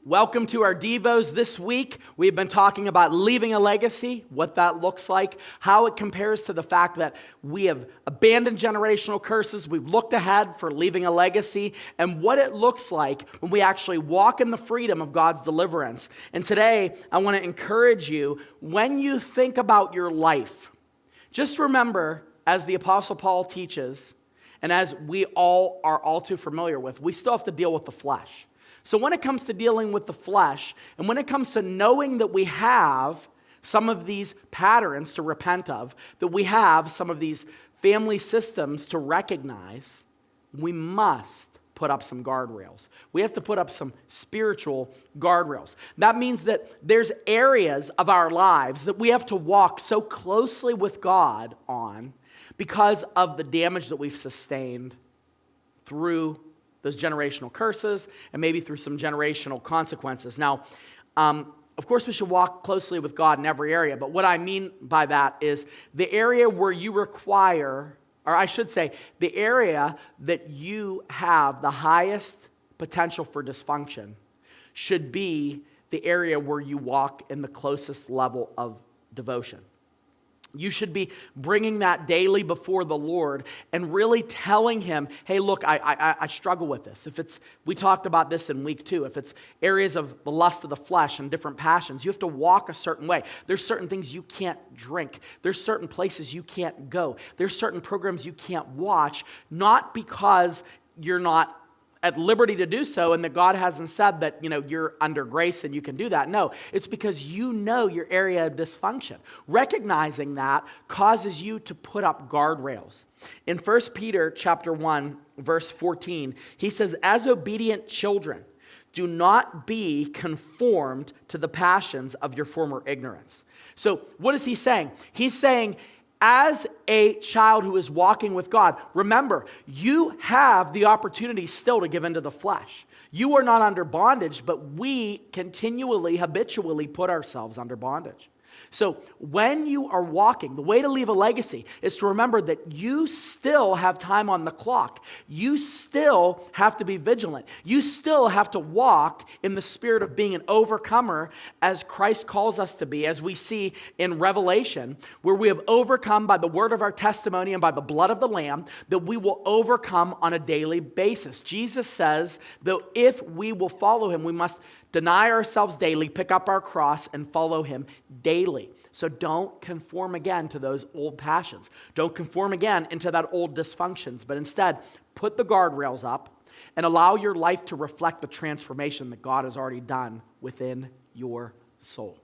Welcome to our Devos this week. We've been talking about leaving a legacy, what that looks like, how it compares to the fact that we have abandoned generational curses, we've looked ahead for leaving a legacy, and what it looks like when we actually walk in the freedom of God's deliverance. And today, I want to encourage you, when you think about your life, just remember, as the Apostle Paul teaches, and as we all are all too familiar with, we still have to deal with the flesh. So when it comes to dealing with the flesh, and when it comes to knowing that we have some of these patterns to repent of, that we have some of these family systems to recognize, we must put up some guardrails. We have to put up some spiritual guardrails. That means that there's areas of our lives that we have to walk so closely with God on because of the damage that we've sustained through those generational curses, and maybe through some generational consequences. Now, of course, we should walk closely with God in every area, but what I mean by that is the area where you require, or I should say, the area that you have the highest potential for dysfunction should be the area where you walk in the closest level of devotion. You should be bringing that daily before the Lord and really telling Him, hey, look, I struggle with this. We talked about this in week 2. If it's areas of the lust of the flesh and different passions, you have to walk a certain way. There's certain things you can't drink. There's certain places you can't go. There's certain programs you can't watch, not because you're not at liberty to do so and that God hasn't said that, you're under grace and you can do that. No, it's because you know your area of dysfunction. Recognizing that causes you to put up guardrails. In 1 Peter chapter 1, verse 14, he says, as obedient children, do not be conformed to the passions of your former ignorance. So what is he saying? He's saying, as a child who is walking with God, remember, you have the opportunity still to give into the flesh. You are not under bondage, but we continually, habitually put ourselves under bondage. So when you are walking, the way to leave a legacy is to remember that you still have time on the clock. You still have to be vigilant. You still have to walk in the spirit of being an overcomer as Christ calls us to be, as we see in Revelation, where we have overcome by the word of our testimony and by the blood of the Lamb, that we will overcome on a daily basis. Jesus says that if we will follow Him, we must deny ourselves daily, pick up our cross, and follow Him daily. So don't conform again to those old passions. Don't conform again into that old dysfunctions, but instead put the guardrails up and allow your life to reflect the transformation that God has already done within your soul.